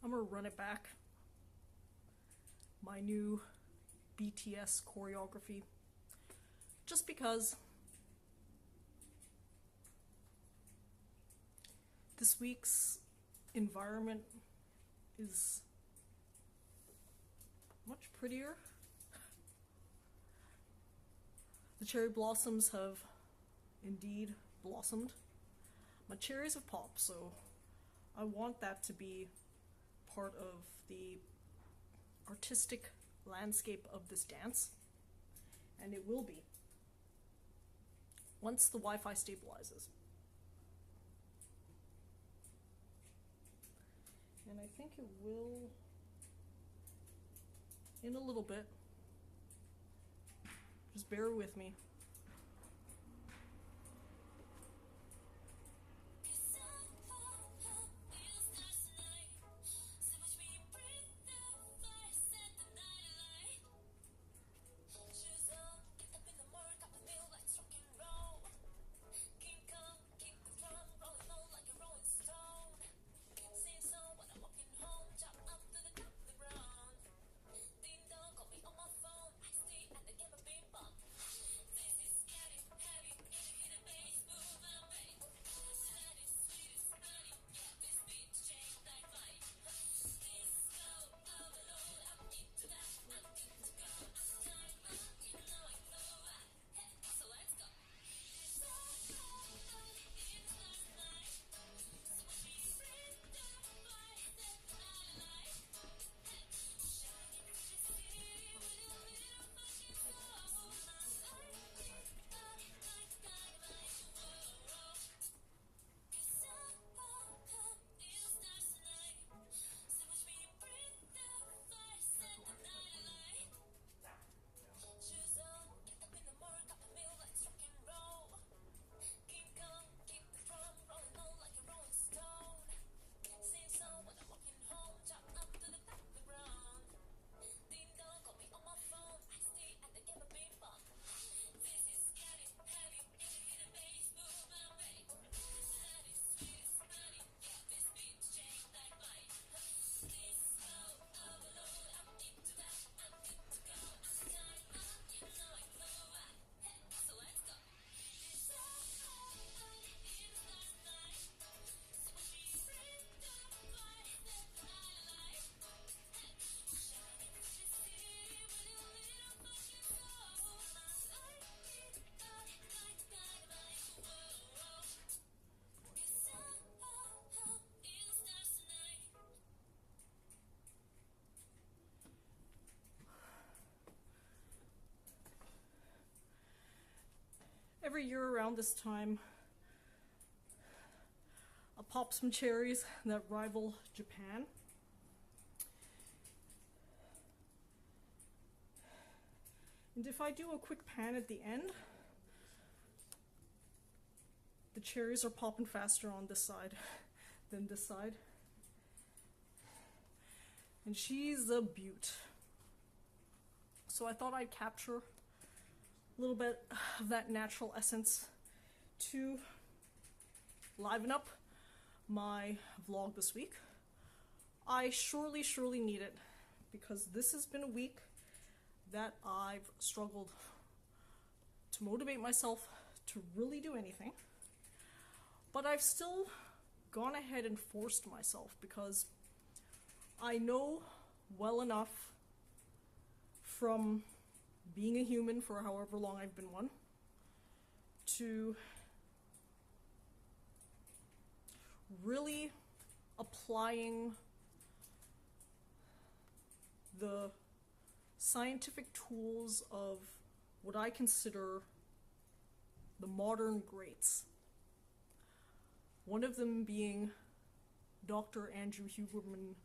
I'm gonna run it back. My new BTS choreography. Just because this week's environment is much prettier. The cherry blossoms have indeed blossomed. My cherries have popped, so I want that to be part of the artistic landscape of this dance, and it will be once the Wi-Fi stabilizes. And I think it will in a little bit. Just bear with me. Every year around this time, I'll pop some cherries that rival Japan. And if I do a quick pan at the end, the cherries are popping faster on this side than this side. And she's a beaut. So I thought I'd capture a little bit of that natural essence to liven up my vlog this week. I surely need it, because this has been a week that I've struggled to motivate myself to really do anything. But I've still gone ahead and forced myself, because I know well enough from being a human for however long I've been one, to really applying the scientific tools of what I consider the modern greats. One of them being Dr. Andrew Huberman,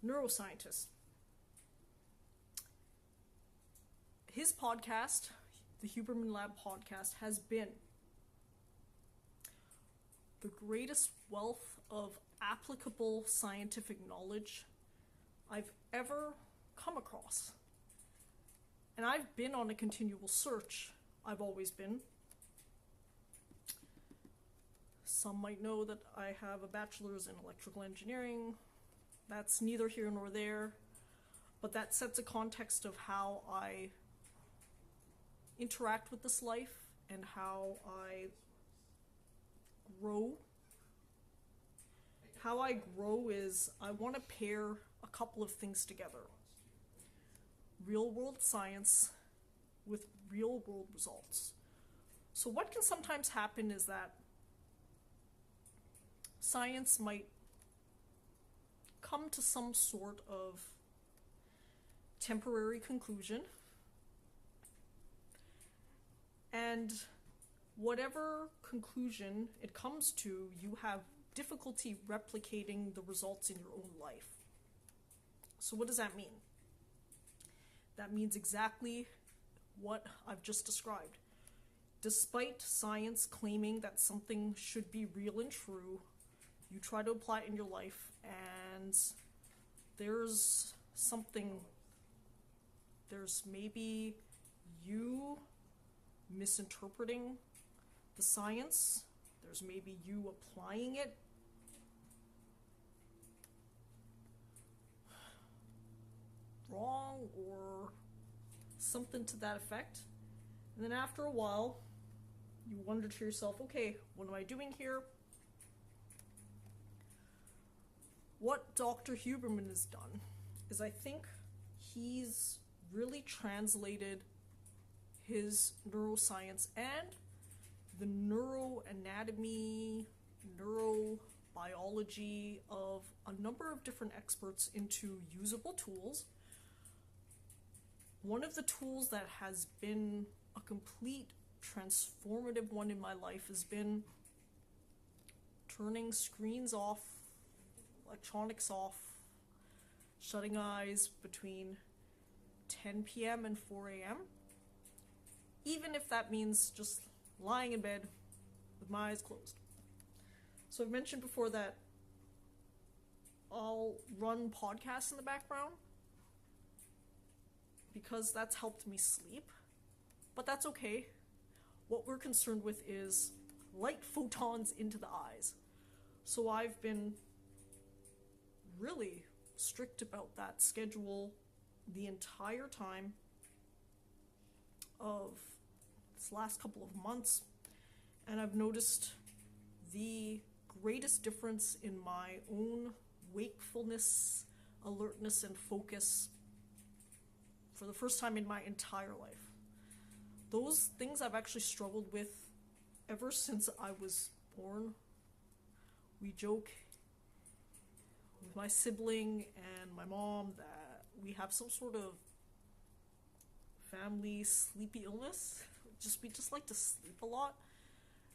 neuroscientist. His podcast, the Huberman Lab podcast, has been the greatest wealth of applicable scientific knowledge I've ever come across. And I've been on a continual search. I've always been. Some might know that I have a bachelor's in electrical engineering. That's neither here nor there, but that sets a context of how I interact with this life and how I grow. How I grow is I want to pair a couple of things together. Real world science with real world results. So what can sometimes happen is that science might come to some sort of temporary conclusion, and whatever conclusion it comes to, you have difficulty replicating the results in your own life. So what does that mean? That means exactly what I've just described. Despite science claiming that something should be real and true, you try to apply it in your life, and there's maybe you misinterpreting the science, there's maybe you applying it wrong or something to that effect. And then after a while, you wonder to yourself, okay, what am I doing here? What Dr. Huberman has done is I think he's really translated his neuroscience and the neuroanatomy, neurobiology of a number of different experts into usable tools. One of the tools that has been a complete transformative one in my life has been turning screens off, electronics off, shutting eyes between 10 p.m. and 4 a.m. Even if that means just lying in bed with my eyes closed. So I've mentioned before that I'll run podcasts in the background because that's helped me sleep, but that's okay. What we're concerned with is light photons into the eyes. So I've been really strict about that schedule the entire time of this last couple of months, and I've noticed the greatest difference in my own wakefulness, alertness, and focus for the first time in my entire life. Those things I've actually struggled with ever since I was born. We joke with my sibling and my mom that we have some sort of family sleepy illness. We just like to sleep a lot.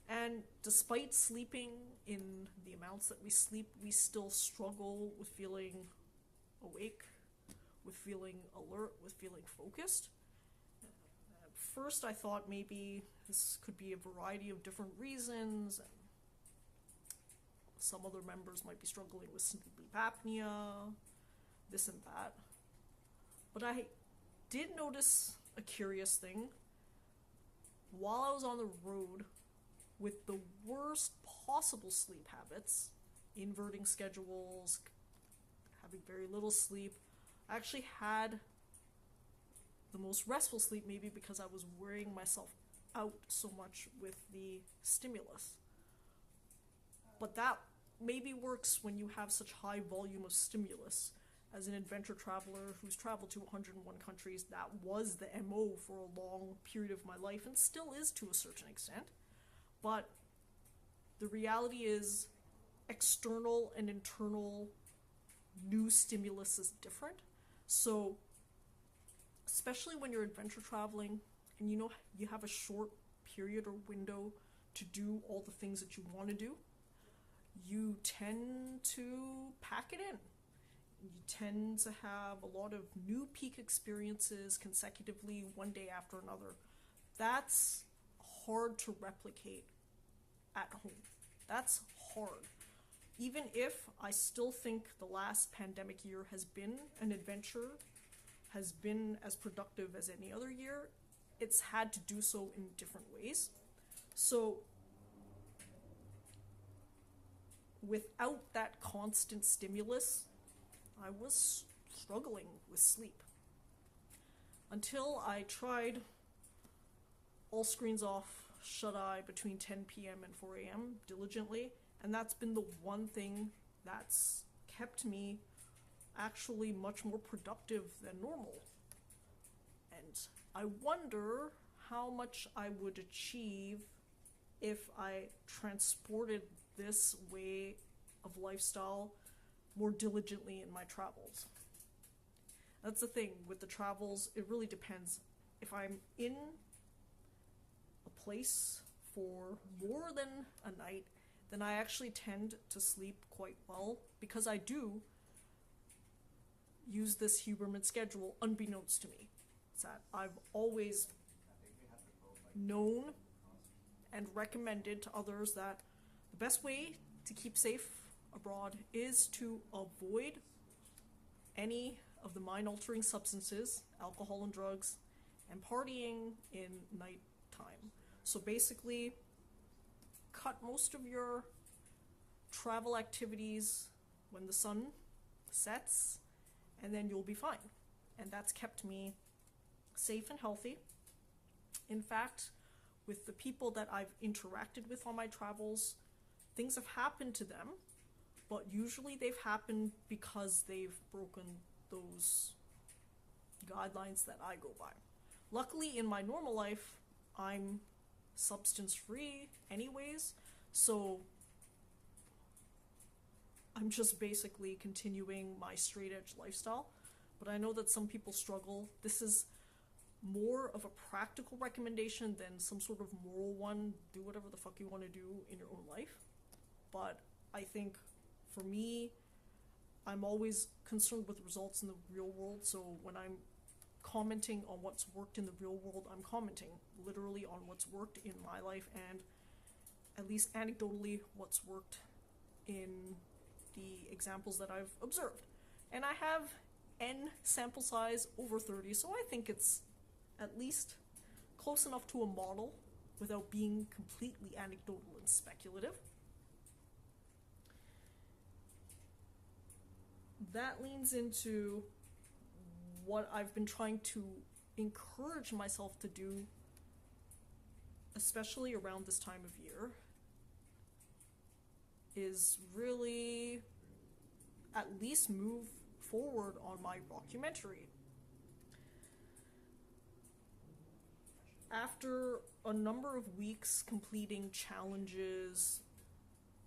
And despite sleeping in the amounts that we sleep, we still struggle with feeling awake, with feeling alert, with feeling focused. At first I thought maybe this could be a variety of different reasons, and some other members might be struggling with sleep apnea, this and that. But I did notice a curious thing. While I was on the road with the worst possible sleep habits, inverting schedules, having very little sleep, I actually had the most restful sleep, maybe because I was wearing myself out so much with the stimulus. But that maybe works when you have such high volume of stimulus. As an adventure traveler who's traveled to 101 countries, that was the MO for a long period of my life, and still is to a certain extent. But the reality is external and internal new stimulus is different. So especially when you're adventure traveling and you have a short period or window to do all the things that you want to do, you tend to pack it in. You tend to have a lot of new peak experiences consecutively, one day after another. That's hard to replicate at home. That's hard. Even if I still think the last pandemic year has been an adventure, has been as productive as any other year, it's had to do so in different ways. So without that constant stimulus, I was struggling with sleep. Until I tried all screens off, shut-eye between 10 p.m. and 4 a.m. diligently, and that's been the one thing that's kept me actually much more productive than normal. And I wonder how much I would achieve if I transported this way of lifestyle more diligently in my travels. That's the thing with the travels, it really depends. If I'm in a place for more than a night, then I actually tend to sleep quite well, because I do use this Huberman schedule unbeknownst to me. It's that I've always known and recommended to others that the best way to keep safe abroad is to avoid any of the mind-altering substances, alcohol and drugs, and partying in nighttime. So basically, cut most of your travel activities when the sun sets, and then you'll be fine. And that's kept me safe and healthy. In fact, with the people that I've interacted with on my travels, things have happened to them, but usually they've happened because they've broken those guidelines that I go by. Luckily, in my normal life, I'm substance-free anyways, so I'm just basically continuing my straight-edge lifestyle. But I know that some people struggle. This is more of a practical recommendation than some sort of moral one. Do whatever the fuck you want to do in your own life. But I think for me, I'm always concerned with results in the real world, so when I'm commenting on what's worked in the real world, I'm commenting literally on what's worked in my life, and at least anecdotally what's worked in the examples that I've observed. And I have N sample size over 30, so I think it's at least close enough to a model without being completely anecdotal and speculative. That leans into what I've been trying to encourage myself to do, especially around this time of year, is really at least move forward on my rockumentary. After a number of weeks completing challenges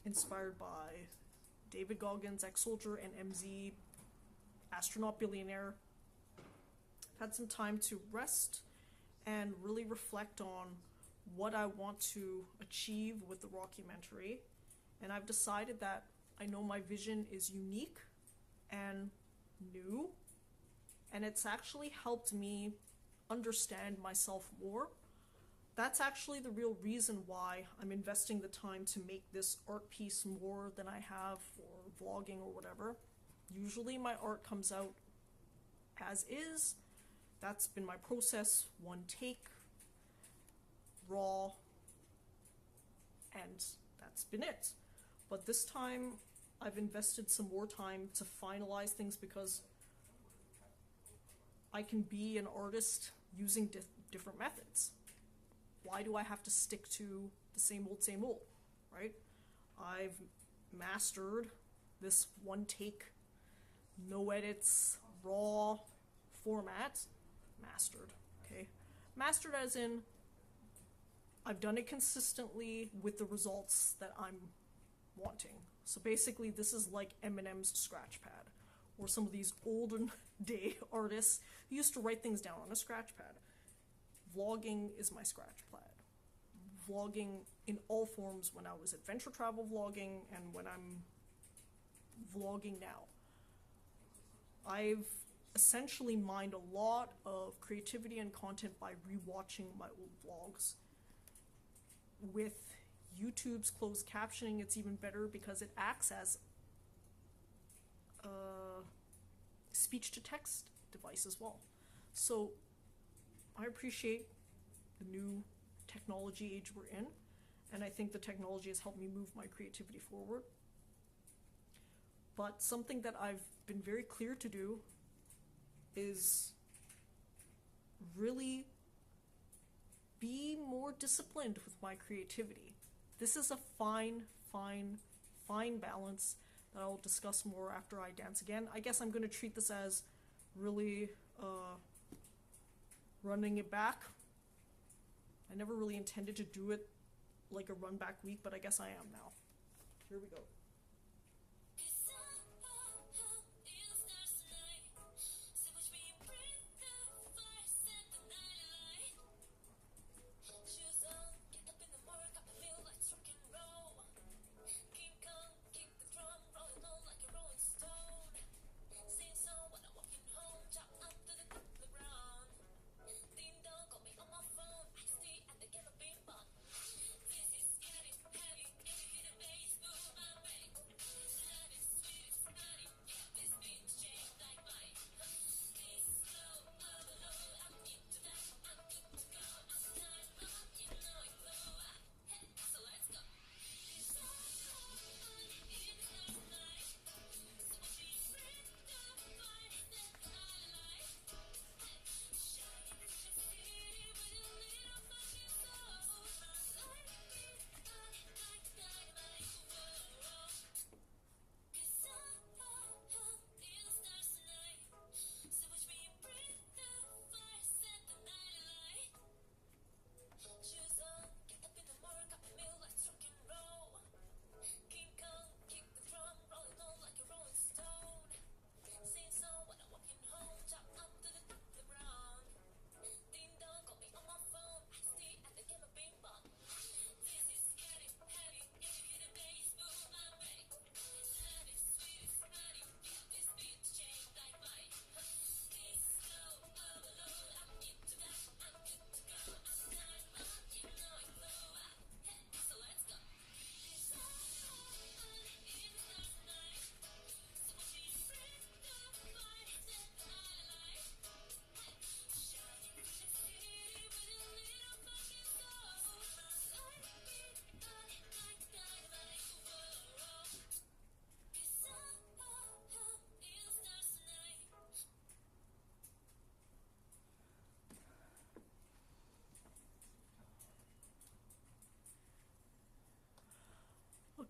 inspired by David Goggins, ex-soldier, and MZ, astronaut billionaire, I've had some time to rest and really reflect on what I want to achieve with the rockumentary. And I've decided that I know my vision is unique and new, and it's actually helped me understand myself more. That's actually the real reason why I'm investing the time to make this art piece more than I have for vlogging or whatever. Usually my art comes out as is. That's been my process, one take, raw, and that's been it. But this time I've invested some more time to finalize things, because I can be an artist using different methods. Why do I have to stick to the same old, right? I've mastered this one take, no edits, raw format. Mastered, okay? Mastered as in, I've done it consistently with the results that I'm wanting. So basically, this is like Eminem's scratch pad, or some of these olden day artists who used to write things down on a scratch pad. Vlogging is my scratch pad. Vlogging in all forms, when I was adventure travel vlogging and when I'm vlogging now. I've essentially mined a lot of creativity and content by rewatching my old vlogs. With YouTube's closed captioning, it's even better because it acts as a speech-to-text device as well. So I appreciate the new technology age we're in, and I think the technology has helped me move my creativity forward. But something that I've been very clear to do is really be more disciplined with my creativity. This is a fine balance that I'll discuss more after I dance again. I guess I'm going to treat this as really running it back. I never really intended to do it like a run back week, but I guess I am now. Here we go.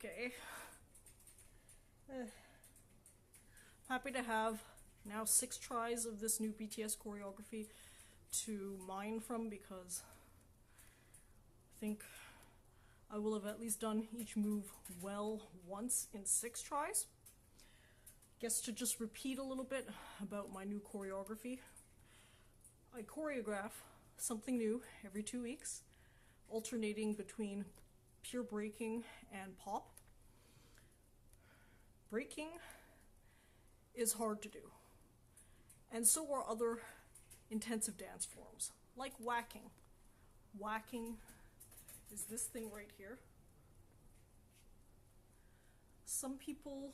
Okay. Happy to have now 6 tries of this new BTS choreography to mine from, because I think I will have at least done each move well once in 6 tries. Guess to just repeat a little bit about my new choreography. I choreograph something new every 2 weeks, alternating between pure breaking and pop. Breaking is hard to do, and so are other intensive dance forms, like waacking. Waacking is this thing right here. Some people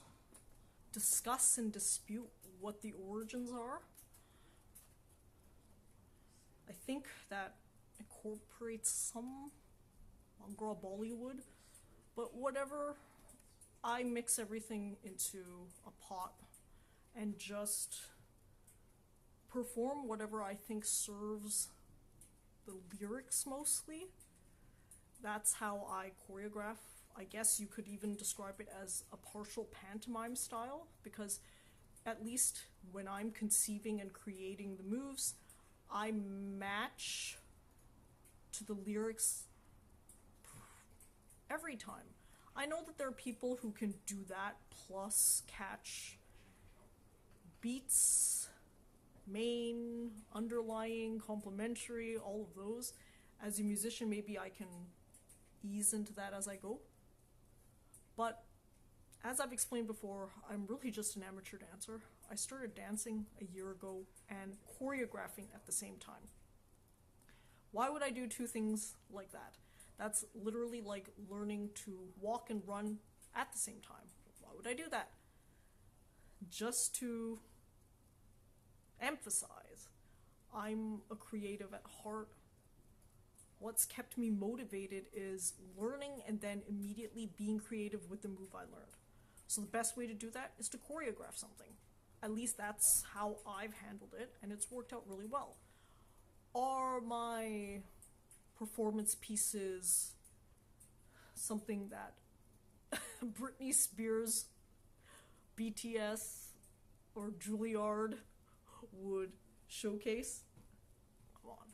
discuss and dispute what the origins are. I think that incorporates some Bhangra Bollywood, but whatever, I mix everything into a pot and just perform whatever I think serves the lyrics mostly. That's how I choreograph. I guess you could even describe it as a partial pantomime style, because at least when I'm conceiving and creating the moves, I match to the lyrics every time. I know that there are people who can do that plus catch beats, main, underlying, complementary, all of those. As a musician, maybe I can ease into that as I go. But as I've explained before, I'm really just an amateur dancer. I started dancing a year ago and choreographing at the same time. Why would I do 2 things like that? That's literally like learning to walk and run at the same time. Why would I do that? Just to emphasize, I'm a creative at heart. What's kept me motivated is learning and then immediately being creative with the move I learned. So the best way to do that is to choreograph something. At least that's how I've handled it, and it's worked out really well. Are my performance pieces something that Britney Spears, BTS, or Juilliard would showcase? Come on.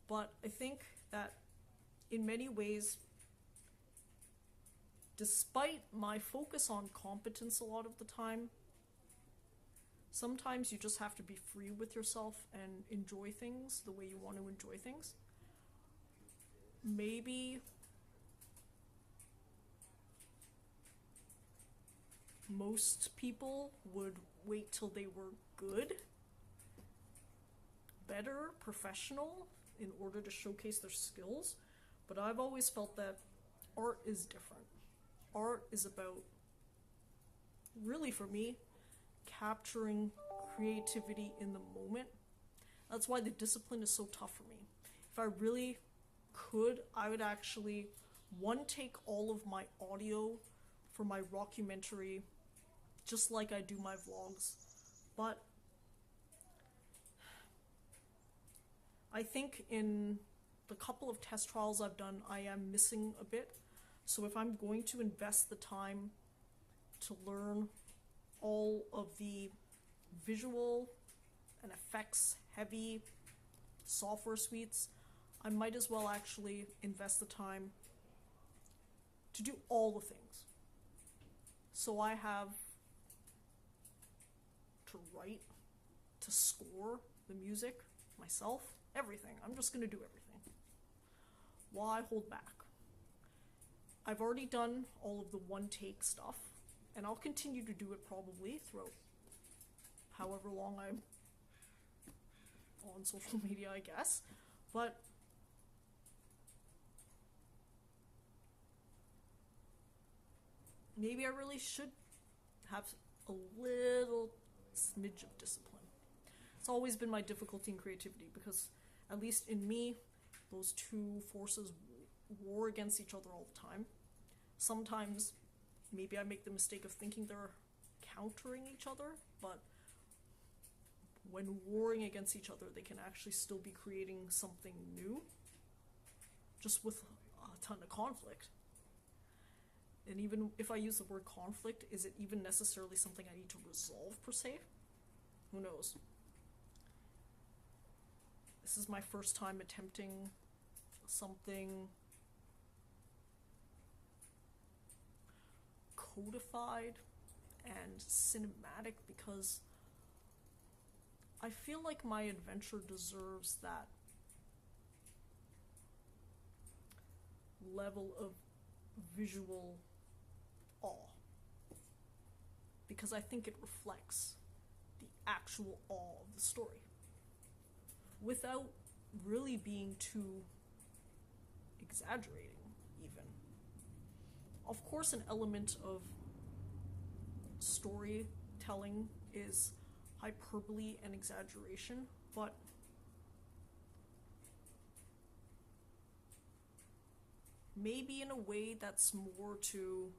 But I think that in many ways, despite my focus on competence a lot of the time, sometimes you just have to be free with yourself and enjoy things the way you want to enjoy things. Maybe most people would wait till they were good, better, professional in order to showcase their skills, but I've always felt that art is different. Art is about, really for me, capturing creativity in the moment. That's why the discipline is so tough for me. If I really could, I would actually, take all of my audio for my rockumentary, just like I do my vlogs. But I think in the couple of test trials I've done, I am missing a bit. So if I'm going to invest the time to learn all of the visual and effects heavy software suites, I might as well actually invest the time to do all the things. So I have to write, to score the music myself, everything. I'm just gonna do everything. Why hold back? I've already done all of the one-take stuff, and I'll continue to do it probably throughout however long I'm on social media, I guess. But maybe I really should have a little smidge of discipline. It's always been my difficulty in creativity, because at least in me, those two forces war against each other all the time. Sometimes maybe I make the mistake of thinking they're countering each other, but when warring against each other, they can actually still be creating something new, just with a ton of conflict. And even if I use the word conflict, is it even necessarily something I need to resolve per se? Who knows? This is my first time attempting something codified and cinematic, because I feel like my adventure deserves that level of visual awe, because I think it reflects the actual awe of the story without really being too exaggerating even. Of course, an element of storytelling is hyperbole and exaggeration, but maybe in a way that's more to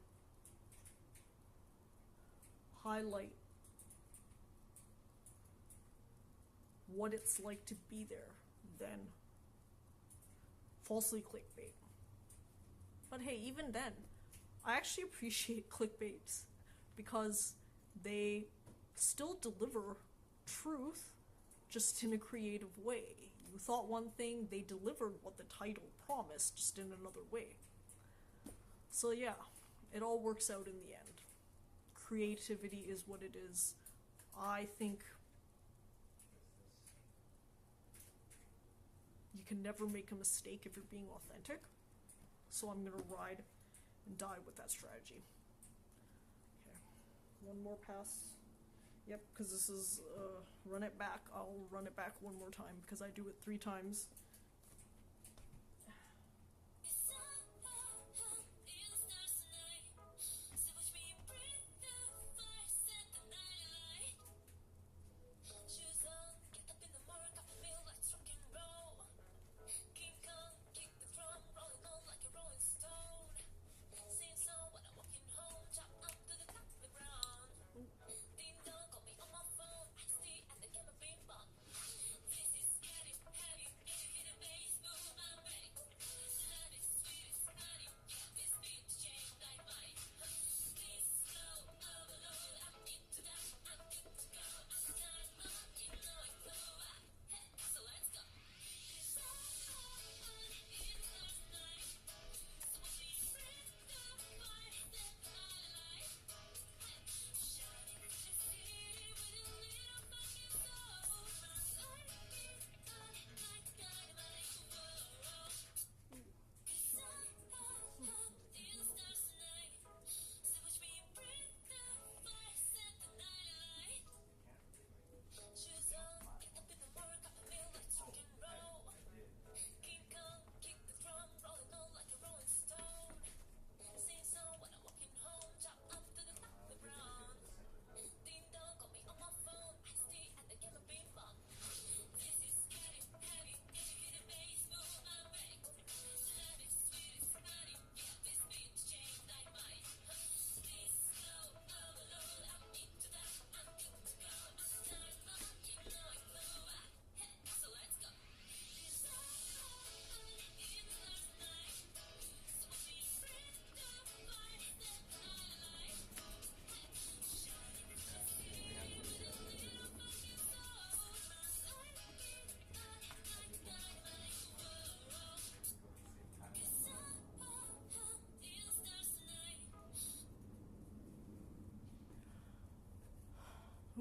highlight what it's like to be there than falsely clickbait. But hey, even then, I actually appreciate clickbaits because they still deliver truth, just in a creative way. You thought one thing, they delivered what the title promised, just in another way. So yeah, it all works out in the end. Creativity is what it is. I think you can never make a mistake if you're being authentic. So I'm gonna ride and die with that strategy. Okay, one more pass. Yep, because this is run it back. I'll run it back one more time because I do it 3 times.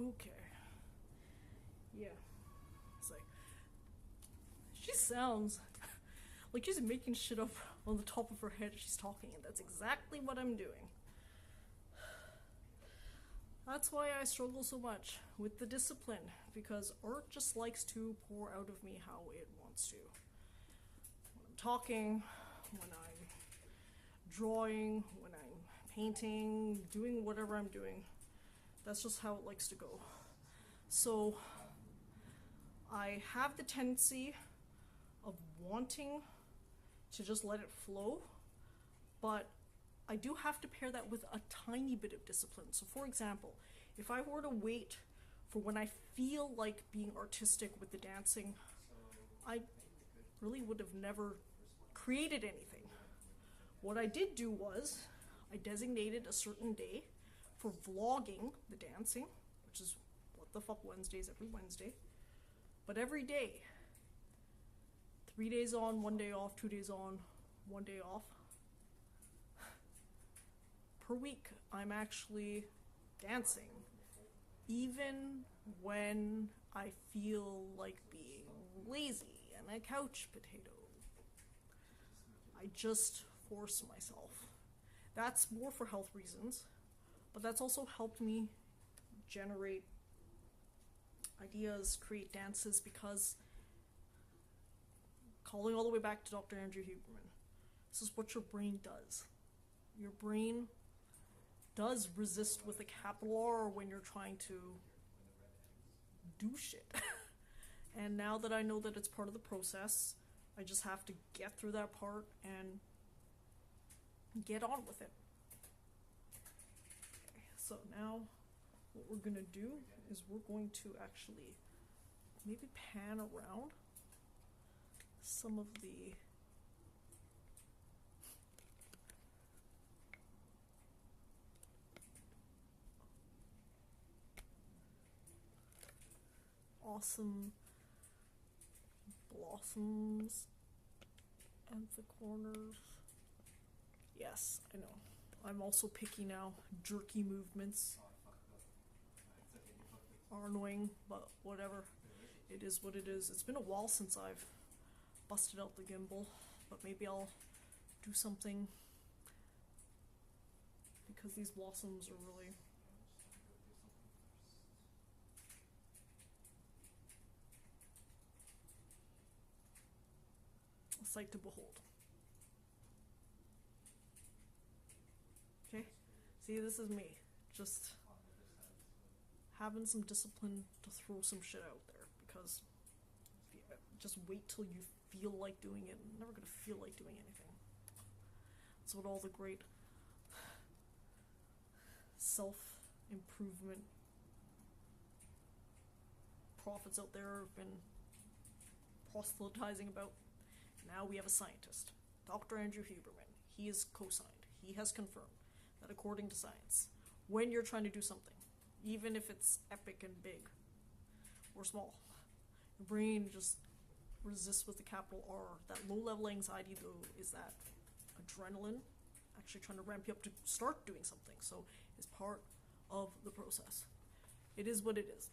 Okay. Yeah. It's like, she sounds like she's making shit up on the top of her head as she's talking, and that's exactly what I'm doing. That's why I struggle so much with the discipline, because art just likes to pour out of me how it wants to. When I'm talking, when I'm drawing, when I'm painting, doing whatever I'm doing, that's just how it likes to go. So I have the tendency of wanting to just let it flow, but I do have to pair that with a tiny bit of discipline. So for example, if I were to wait for when I feel like being artistic with the dancing, I really would have never created anything. What I did do was, I designated a certain day for vlogging the dancing, which is WTF Wednesdays every Wednesday. But every day, 3 days on, 1 day off, 2 days on, 1 day off, per week, I'm actually dancing, even when I feel like being lazy and a couch potato. I just force myself. That's more for health reasons, but that's also helped me generate ideas, create dances, because calling all the way back to Dr. Andrew Huberman, this is what your brain does. Your brain does resist with a capital R when you're trying to do shit. And now that I know that it's part of the process, I just have to get through that part and get on with it. Okay, so now what we're gonna do is we're going to actually maybe pan around some of the awesome blossoms at the corners. Yes, I know. I'm also picky now. Jerky movements are annoying, but whatever. It is what it is. It's been a while since I've busted out the gimbal, but maybe I'll do something, because these blossoms are really a sight to behold. Okay? See, this is me. Just having some discipline to throw some shit out there, because if you just wait till you feel like doing it, you're never gonna feel like doing anything. That's what all the great self-improvement prophets out there have been proselytizing about. Now we have a scientist, Dr. Andrew Huberman. He is co-signed. He has confirmed that according to science, when you're trying to do something, even if it's epic and big or small, your brain just resists with the capital R. That low-level anxiety, though, is that adrenaline actually trying to ramp you up to start doing something. So it's part of the process. It is what it is.